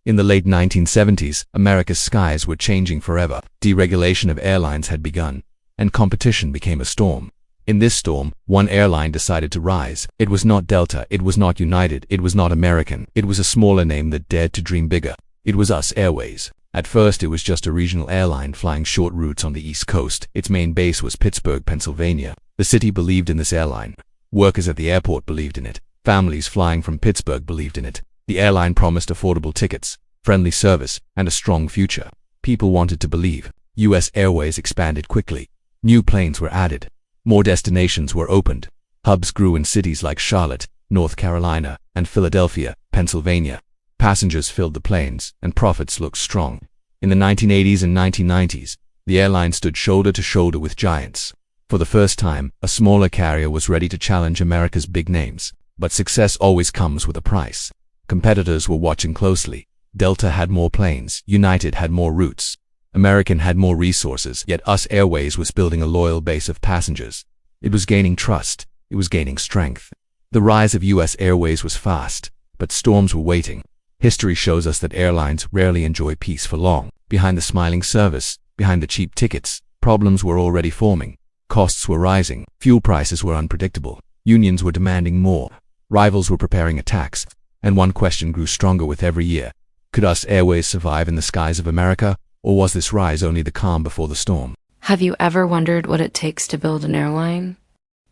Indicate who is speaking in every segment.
Speaker 1: In the late 1970s, America's skies were changing forever. Deregulation of airlines had begun, and competition became a storm. In this storm, one airline decided to rise. It was not Delta, it was not United, it was not American. It was a smaller name that dared to dream bigger. It was US Airways. At first, it was just a regional airline flying short routes on the East Coast. Its main base was Pittsburgh, Pennsylvania. The city believed in this airline. Workers at the airport believed in it. Families flying from Pittsburgh believed in it. The airline promised affordable tickets, friendly service, and a strong future. People wanted to believe. US Airways expanded quickly. New planes were added. More destinations were opened. Hubs grew in cities like Charlotte, North Carolina, and Philadelphia, Pennsylvania. Passengers filled the planes, and profits looked strong. In the 1980s and 1990s, the airline stood shoulder to shoulder with giants. For the first time, a smaller carrier was ready to challenge America's big names. But success always comes with a price. Competitors were watching closely. Delta had more planes, United had more routes. American had more resources, yet US Airways was building a loyal base of passengers. It was gaining trust. It was gaining strength. The rise of US Airways was fast, but storms were waiting. History shows us that airlines rarely enjoy peace for long. Behind the smiling service, behind the cheap tickets, problems were already forming. Costs were rising. Fuel prices were unpredictable. Unions were demanding more. Rivals were preparing attacks. And one question grew stronger with every year. Could US Airways survive in the skies of America? Or was this rise only the calm before the storm?
Speaker 2: Have you ever wondered what it takes to build an airline?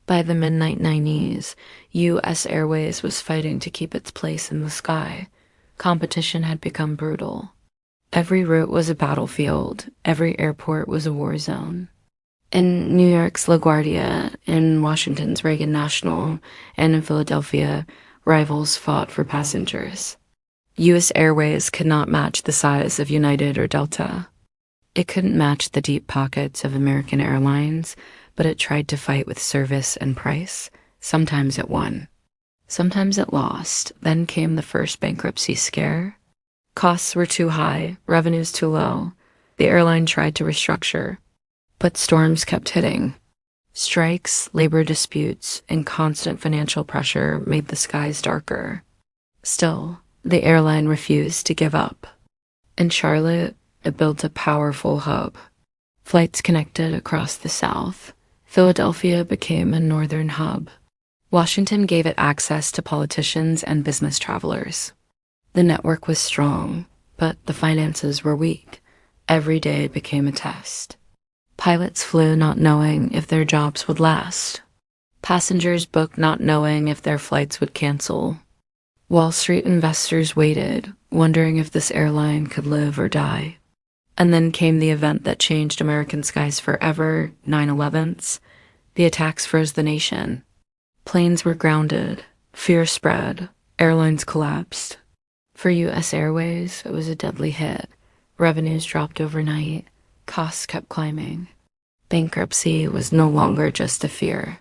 Speaker 2: By the mid-1990s, US Airways was fighting to keep its place in the sky. Competition had become brutal. Every route was a battlefield. Every airport was a war zone. In New York's LaGuardia, in Washington's Reagan National, and in Philadelphia, rivals fought for passengers. US Airways could not match the size of United or Delta. It couldn't match the deep pockets of American Airlines, but it tried to fight with service and price. Sometimes it won. Sometimes it lost. Then came the first bankruptcy scare. Costs were too high, revenues too low. The airline tried to restructure, but storms kept hitting. Strikes, labor disputes, and constant financial pressure made the skies darker. Still, the airline refused to give up. In Charlotte, it built a powerful hub. Flights connected across the South. Philadelphia became a northern hub. Washington gave it access to politicians and business travelers. The network was strong, but the finances were weak. Every day became a test. Pilots flew not knowing if their jobs would last. Passengers booked not knowing if their flights would cancel. Wall Street investors waited, wondering if this airline could live or die. And then came the event that changed American skies forever, 9/11s. The attacks froze the nation. Planes were grounded. Fear spread. Airlines collapsed. For US Airways, it was a deadly hit. Revenues dropped overnight. Costs kept climbing. Bankruptcy was no longer just a fear.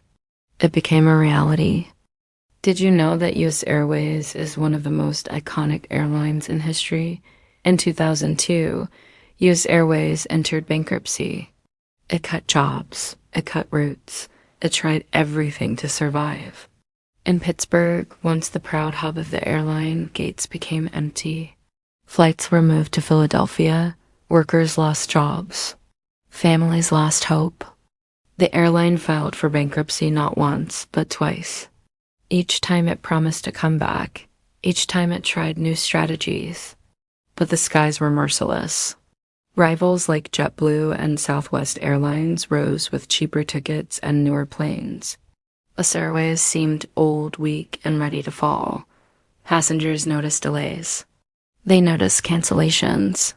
Speaker 2: It became a reality. Did you know that US Airways is one of the most iconic airlines in history? In 2002, US Airways entered bankruptcy. It cut jobs. It cut routes. It tried everything to survive. In Pittsburgh, once the proud hub of the airline, gates became empty. Flights were moved to Philadelphia. Workers lost jobs. Families lost hope. The airline filed for bankruptcy not once, but twice. Each time it promised a comeback. Each time it tried new strategies. But the skies were merciless. Rivals like JetBlue and Southwest Airlines rose with cheaper tickets and newer planes. US Airways seemed old, weak, and ready to fall. Passengers noticed delays. They noticed cancellations.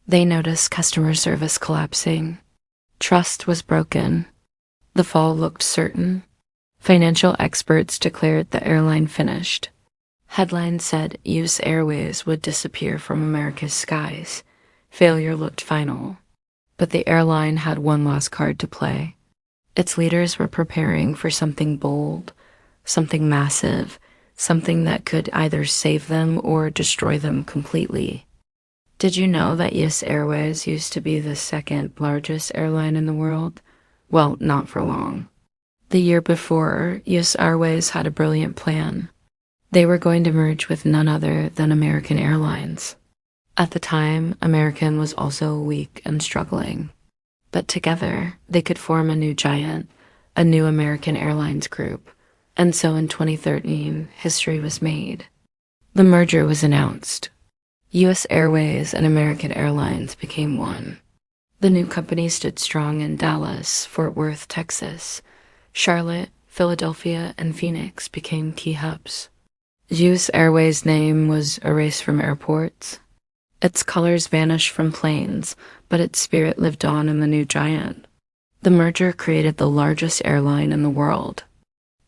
Speaker 2: They noticed customer service collapsing. Trust was broken. The fall looked certain. Financial experts declared the airline finished. Headlines said US Airways would disappear from America's skies. Failure looked final. But the airline had one last card to play. Its leaders were preparing for something bold, something massive, something that could either save them or destroy them completely. Did you know that US Airways used to be the second largest airline in the world? Well, not for long. The year before, US Airways had a brilliant plan. They were going to merge with none other than American Airlines. At the time, American was also weak and struggling. But together, they could form a new giant, a new American Airlines group. And so in 2013, history was made. The merger was announced. US Airways and American Airlines became one. The new company stood strong in Dallas, Fort Worth, Texas. Charlotte, Philadelphia, and Phoenix became key hubs. US Airways' name was erased from airports. Its colors vanished from planes, but its spirit lived on in the new giant. The merger created the largest airline in the world.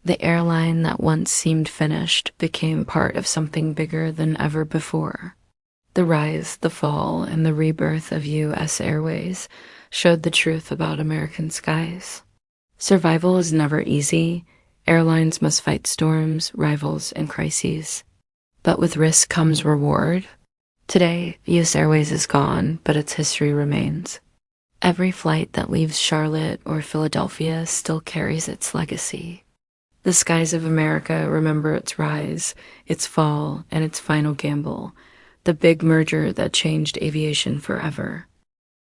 Speaker 2: The airline that once seemed finished became part of something bigger than ever before. The rise, the fall, and the rebirth of US Airways showed the truth about American skies. Survival is never easy. Airlines must fight storms, rivals, and crises. But with risk comes reward. Today, US Airways is gone, but its history remains. Every flight that leaves Charlotte or Philadelphia still carries its legacy. The skies of America remember its rise, its fall, and its final gamble, the big merger that changed aviation forever.